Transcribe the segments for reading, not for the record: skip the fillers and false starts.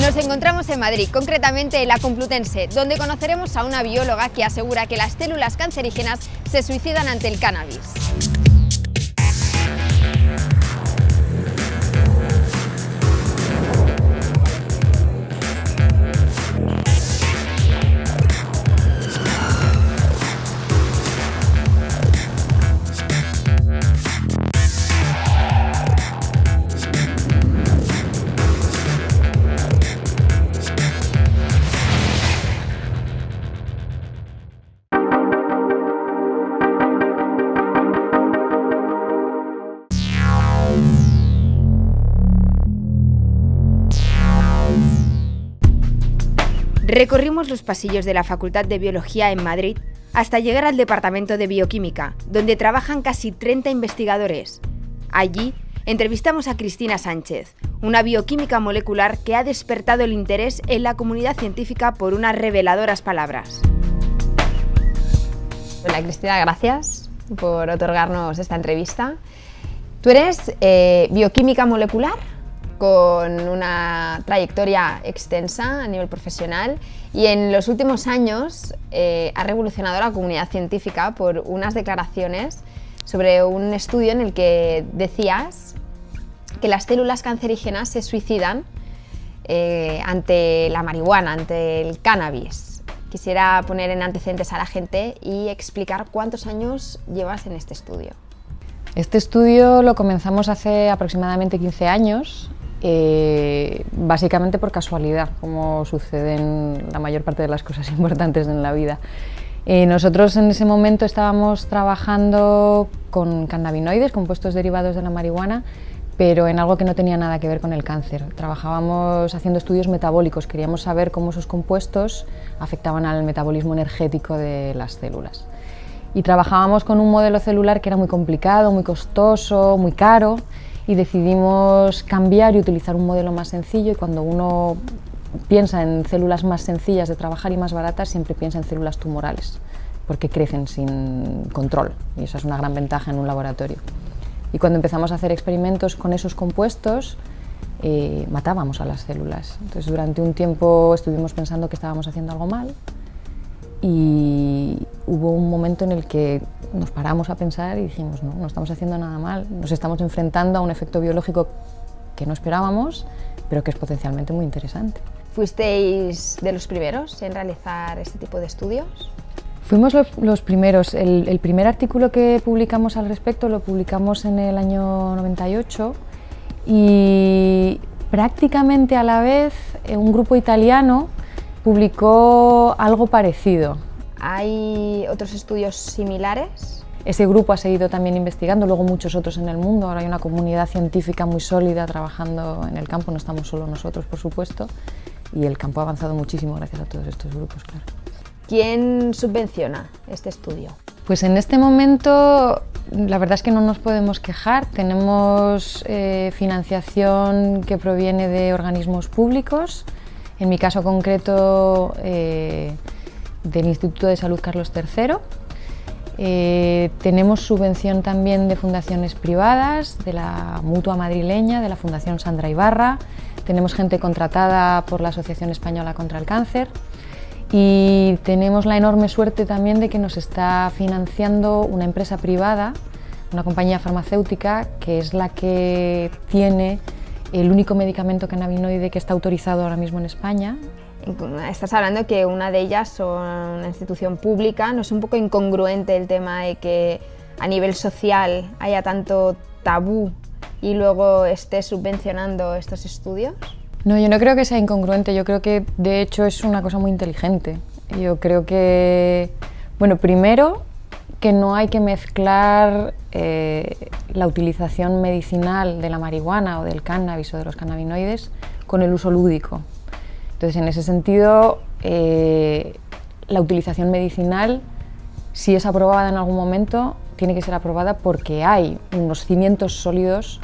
Nos encontramos en Madrid, concretamente en la Complutense, donde conoceremos a una bióloga que asegura que las células cancerígenas se suicidan ante el cannabis. Recorrimos los pasillos de la Facultad de Biología en Madrid hasta llegar al Departamento de Bioquímica, donde trabajan casi 30 investigadores. Allí entrevistamos a Cristina Sánchez, una bioquímica molecular que ha despertado el interés en la comunidad científica por unas reveladoras palabras. Hola Cristina, gracias por otorgarnos esta entrevista. Tú eres bioquímica molecular, con una trayectoria extensa a nivel profesional y en los últimos años ha revolucionado la comunidad científica por unas declaraciones sobre un estudio en el que decías que las células cancerígenas se suicidan ante la marihuana, ante el cannabis. Quisiera poner en antecedentes a la gente y explicar cuántos años llevas en este estudio. Este estudio lo comenzamos hace aproximadamente 15 años. Básicamente por casualidad, como suceden la mayor parte de las cosas importantes en la vida. Nosotros en ese momento estábamos trabajando con cannabinoides, compuestos derivados de la marihuana, pero en algo que no tenía nada que ver con el cáncer. Trabajábamos haciendo estudios metabólicos, queríamos saber cómo esos compuestos afectaban al metabolismo energético de las células. Y trabajábamos con un modelo celular que era muy complicado, muy costoso, muy caro, y decidimos cambiar y utilizar un modelo más sencillo, y cuando uno piensa en células más sencillas de trabajar y más baratas, siempre piensa en células tumorales, porque crecen sin control, y esa es una gran ventaja en un laboratorio. Y cuando empezamos a hacer experimentos con esos compuestos, matábamos a las células. Entonces durante un tiempo estuvimos pensando que estábamos haciendo algo mal, y hubo un momento en el que nos paramos a pensar y dijimos no estamos haciendo nada mal, nos estamos enfrentando a un efecto biológico que no esperábamos, pero que es potencialmente muy interesante. ¿Fuisteis de los primeros en realizar este tipo de estudios? Fuimos los primeros. El primer artículo que publicamos al respecto lo publicamos en el año 98 y prácticamente a la vez un grupo italiano publicó algo parecido. ¿Hay otros estudios similares? Ese grupo ha seguido también investigando, luego muchos otros en el mundo. Ahora hay una comunidad científica muy sólida trabajando en el campo, no estamos solo nosotros, por supuesto, y el campo ha avanzado muchísimo gracias a todos estos grupos, claro. ¿Quién subvenciona este estudio? Pues en este momento la verdad es que no nos podemos quejar. Tenemos financiación que proviene de organismos públicos. En mi caso concreto, del Instituto de Salud Carlos III. Tenemos subvención también de fundaciones privadas, de la Mutua Madrileña, de la Fundación Sandra Ibarra. Tenemos gente contratada por la Asociación Española contra el Cáncer. Y tenemos la enorme suerte también de que nos está financiando una empresa privada, una compañía farmacéutica, que es la que tiene el único medicamento cannabinoide que está autorizado ahora mismo en España. Estás hablando que una de ellas son una institución pública. ¿No es un poco incongruente el tema de que a nivel social haya tanto tabú y luego estés subvencionando estos estudios? No, yo no creo que sea incongruente, yo creo que de hecho es una cosa muy inteligente. Yo creo que, bueno, primero que no hay que mezclar la utilización medicinal de la marihuana o del cannabis o de los cannabinoides con el uso lúdico. Entonces, en ese sentido, la utilización medicinal, si es aprobada en algún momento, tiene que ser aprobada porque hay unos cimientos sólidos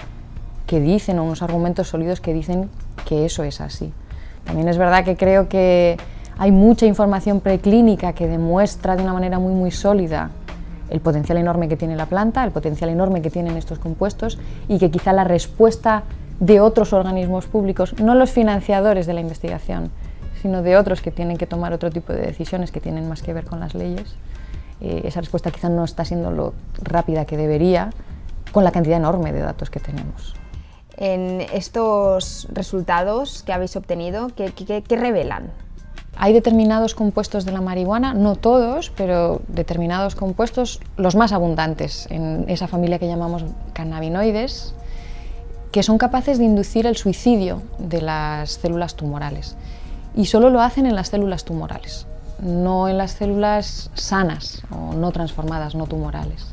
que dicen, o unos argumentos sólidos que dicen que eso es así. También es verdad que creo que hay mucha información preclínica que demuestra de una manera muy sólida el potencial enorme que tiene la planta, el potencial enorme que tienen estos compuestos y que quizá la respuesta de otros organismos públicos, no los financiadores de la investigación, sino de otros que tienen que tomar otro tipo de decisiones que tienen más que ver con las leyes. Esa respuesta quizá no está siendo lo rápida que debería, con la cantidad enorme de datos que tenemos. En estos resultados que habéis obtenido, ¿qué revelan? Hay determinados compuestos de la marihuana, no todos, pero determinados compuestos, los más abundantes en esa familia que llamamos cannabinoides, que son capaces de inducir el suicidio de las células tumorales. Y solo lo hacen en las células tumorales, no en las células sanas o no transformadas, no tumorales.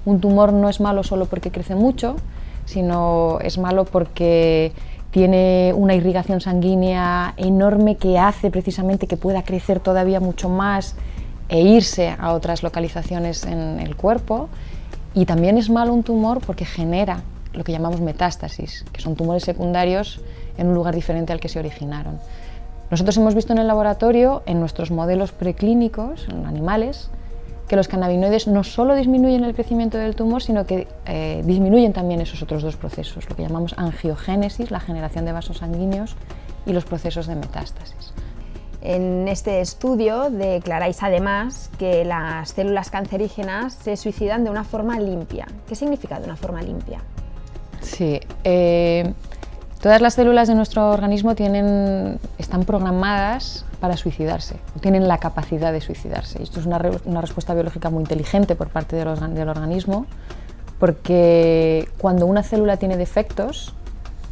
Un tumor no es malo solo porque crece mucho, sino es malo porque tiene una irrigación sanguínea enorme que hace precisamente que pueda crecer todavía mucho más e irse a otras localizaciones en el cuerpo. Y también es malo un tumor porque genera lo que llamamos metástasis, que son tumores secundarios en un lugar diferente al que se originaron. Nosotros hemos visto en el laboratorio, en nuestros modelos preclínicos, en animales, que los cannabinoides no solo disminuyen el crecimiento del tumor, sino que disminuyen también esos otros dos procesos, lo que llamamos angiogénesis, la generación de vasos sanguíneos, y los procesos de metástasis. En este estudio declaráis además que las células cancerígenas se suicidan de una forma limpia. ¿Qué significa de una forma limpia? Sí, todas las células de nuestro organismo están programadas para suicidarse, tienen la capacidad de suicidarse. Esto es una respuesta biológica muy inteligente por parte del organismo, porque cuando una célula tiene defectos,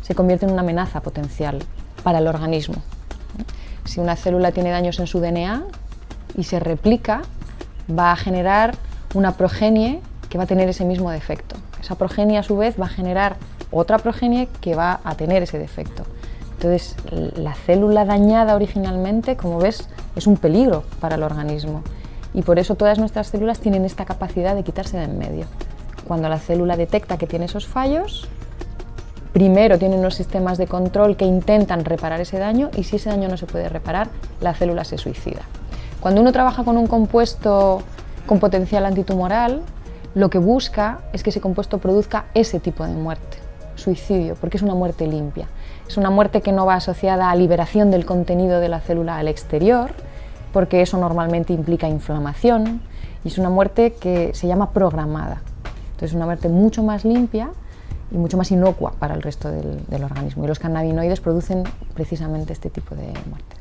se convierte en una amenaza potencial para el organismo. Si una célula tiene daños en su DNA y se replica, va a generar una progenie que va a tener ese mismo defecto. Esa progenie, a su vez, va a generar otra progenie que va a tener ese defecto. Entonces, la célula dañada originalmente, como ves, es un peligro para el organismo. Y por eso todas nuestras células tienen esta capacidad de quitarse de en medio. Cuando la célula detecta que tiene esos fallos, primero tiene unos sistemas de control que intentan reparar ese daño, y si ese daño no se puede reparar, la célula se suicida. Cuando uno trabaja con un compuesto con potencial antitumoral, lo que busca es que ese compuesto produzca ese tipo de muerte, suicidio, porque es una muerte limpia. Es una muerte que no va asociada a liberación del contenido de la célula al exterior, porque eso normalmente implica inflamación, y es una muerte que se llama programada. Entonces es una muerte mucho más limpia y mucho más inocua para el resto del organismo. Y los cannabinoides producen precisamente este tipo de muerte.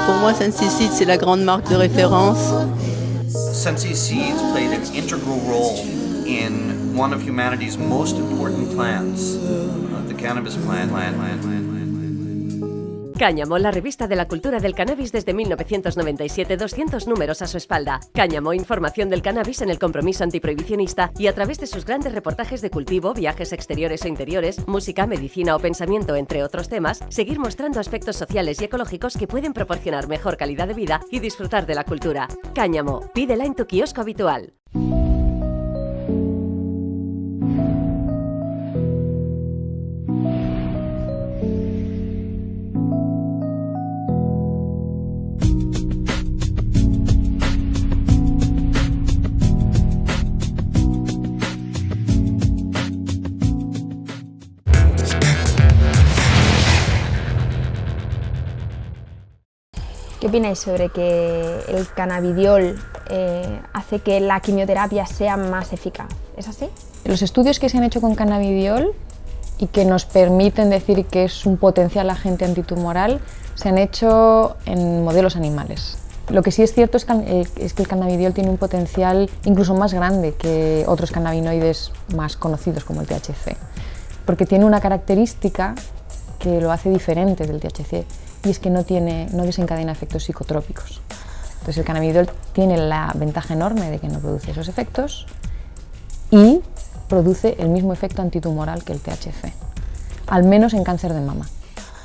Pour moi, Sensei Seeds, c'est la grande marque de référence. Sensei Seeds played an integral role in one of humanity's most important plants, the cannabis plant. Cáñamo, la revista de la cultura del cannabis desde 1997, 200 números a su espalda. Cáñamo, información del cannabis en el compromiso antiprohibicionista y a través de sus grandes reportajes de cultivo, viajes exteriores o interiores, música, medicina o pensamiento, entre otros temas, seguir mostrando aspectos sociales y ecológicos que pueden proporcionar mejor calidad de vida y disfrutar de la cultura. Cáñamo, pídela en tu kiosco habitual. ¿Qué opináis sobre que el cannabidiol hace que la quimioterapia sea más eficaz? ¿Es así? Los estudios que se han hecho con cannabidiol y que nos permiten decir que es un potencial agente antitumoral se han hecho en modelos animales. Lo que sí es cierto es que el cannabidiol tiene un potencial incluso más grande que otros cannabinoides más conocidos como el THC, porque tiene una característica que lo hace diferente del THC, y es que no desencadena efectos psicotrópicos. Entonces el cannabidiol tiene la ventaja enorme de que no produce esos efectos y produce el mismo efecto antitumoral que el THC, al menos en cáncer de mama.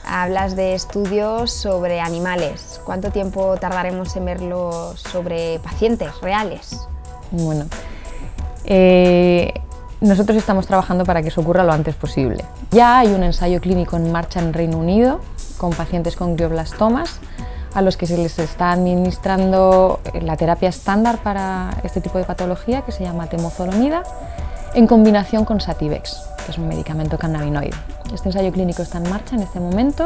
Hablas de estudios sobre animales. ¿Cuánto tiempo tardaremos en verlos sobre pacientes reales? Bueno, Nosotros estamos trabajando para que eso ocurra lo antes posible. Ya hay un ensayo clínico en marcha en Reino Unido con pacientes con glioblastomas a los que se les está administrando la terapia estándar para este tipo de patología, que se llama temozolomida, en combinación con Sativex, que es un medicamento cannabinoide. Este ensayo clínico está en marcha en este momento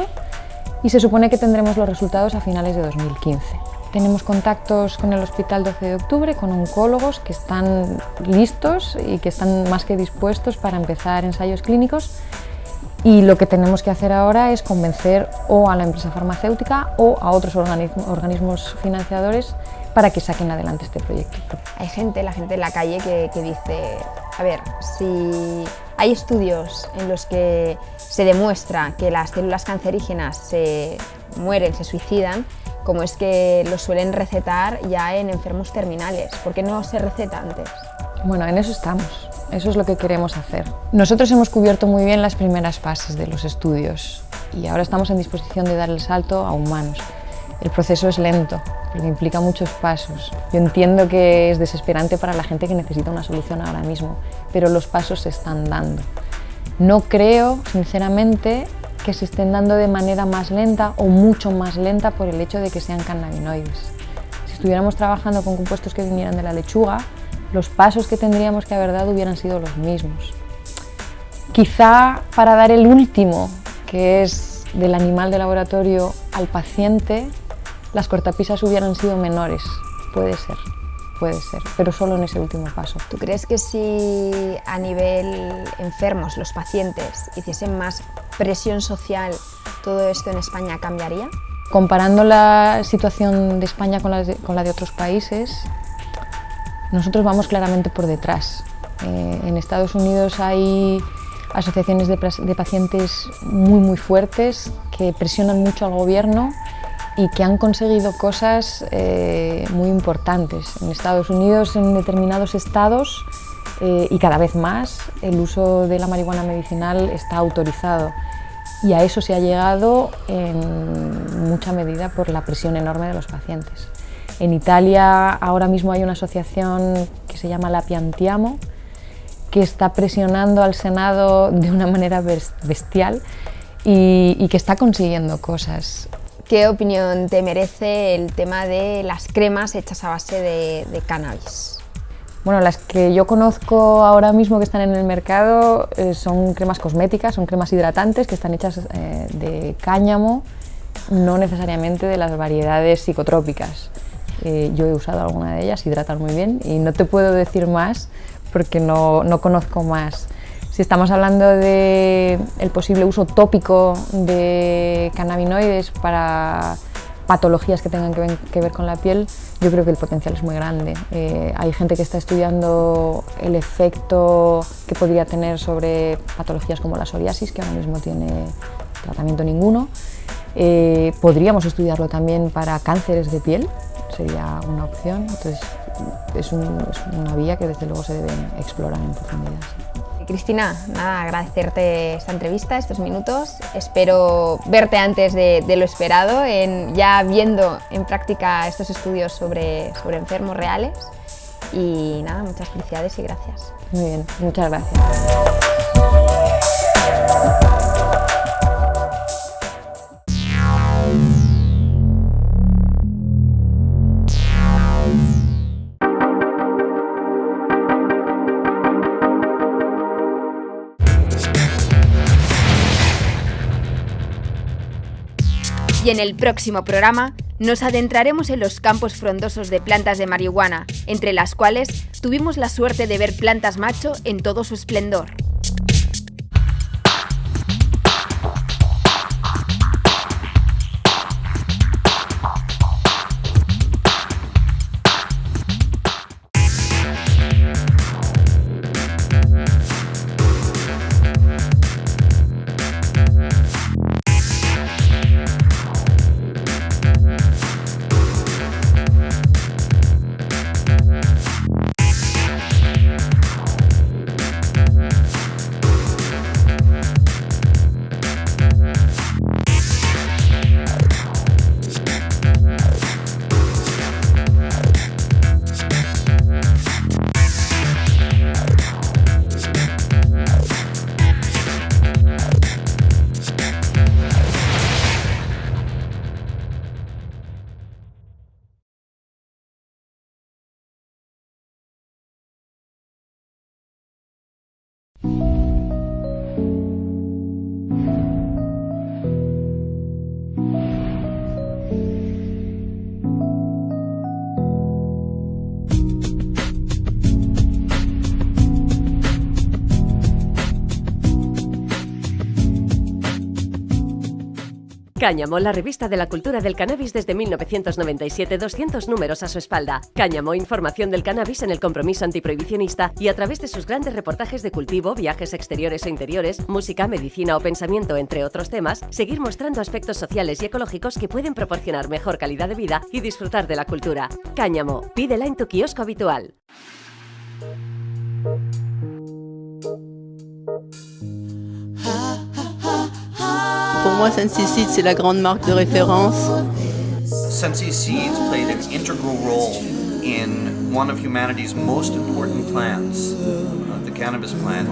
y se supone que tendremos los resultados a finales de 2015. Tenemos contactos con el Hospital 12 de Octubre, con oncólogos que están listos y que están más que dispuestos para empezar ensayos clínicos, y lo que tenemos que hacer ahora es convencer o a la empresa farmacéutica o a otros organismos financiadores para que saquen adelante este proyecto. Hay la gente en la calle que dice, a ver, si hay estudios en los que se demuestra que las células cancerígenas se mueren, se suicidan, ¿cómo es que lo suelen recetar ya en enfermos terminales? ¿Por qué no se receta antes? Bueno, en eso estamos. Eso es lo que queremos hacer. Nosotros hemos cubierto muy bien las primeras fases de los estudios y ahora estamos en disposición de dar el salto a humanos. El proceso es lento, porque implica muchos pasos. Yo entiendo que es desesperante para la gente que necesita una solución ahora mismo, pero los pasos se están dando. No creo, sinceramente, que se estén dando de manera más lenta o mucho más lenta por el hecho de que sean cannabinoides. Si estuviéramos trabajando con compuestos que vinieran de la lechuga, los pasos que tendríamos que haber dado hubieran sido los mismos. Quizá para dar el último, que es del animal de laboratorio al paciente, las cortapisas hubieran sido menores. Puede ser, pero solo en ese último paso. ¿Tú crees que si a nivel enfermos, los pacientes, hiciesen más presión social, todo esto en España cambiaría? Comparando la situación de España con la de otros países, nosotros vamos claramente por detrás. En Estados Unidos hay asociaciones de pacientes muy fuertes que presionan mucho al gobierno y que han conseguido cosas muy importantes. En Estados Unidos, en determinados estados, y cada vez más, el uso de la marihuana medicinal está autorizado. Y a eso se ha llegado en mucha medida por la presión enorme de los pacientes. En Italia ahora mismo hay una asociación que se llama La Piantiamo, que está presionando al Senado de una manera bestial y que está consiguiendo cosas. ¿Qué opinión te merece el tema de las cremas hechas a base de cannabis? Bueno, las que yo conozco ahora mismo que están en el mercado son cremas cosméticas, son cremas hidratantes que están hechas de cáñamo, no necesariamente de las variedades psicotrópicas. Yo he usado alguna de ellas, hidratan muy bien y no te puedo decir más porque no conozco más. Si estamos hablando del posible uso tópico de cannabinoides para patologías que tengan que ver con la piel, yo creo que el potencial es muy grande. Hay gente que está estudiando el efecto que podría tener sobre patologías como la psoriasis, que ahora mismo tiene tratamiento ninguno. Podríamos estudiarlo también para cánceres de piel, sería una opción. Entonces es una vía que desde luego se debe explorar en profundidad. Cristina, nada, agradecerte esta entrevista, estos minutos. Espero verte antes de lo esperado, ya viendo en práctica estos estudios sobre enfermos reales. Y nada, muchas felicidades y gracias. Muy bien, muchas gracias. Y en el próximo programa nos adentraremos en los campos frondosos de plantas de marihuana, entre las cuales tuvimos la suerte de ver plantas macho en todo su esplendor. Cáñamo, la revista de la cultura del cannabis desde 1997, 200 números a su espalda. Cáñamo, información del cannabis en el compromiso antiprohibicionista y a través de sus grandes reportajes de cultivo, viajes exteriores o interiores, música, medicina o pensamiento, entre otros temas, seguir mostrando aspectos sociales y ecológicos que pueden proporcionar mejor calidad de vida y disfrutar de la cultura. Cáñamo, pídela en tu kiosco habitual. Pour moi, Sensi Seeds, c'est la grande marque de référence. Sensi seeds played an integral role in one of humanity's most important plants, the cannabis plant.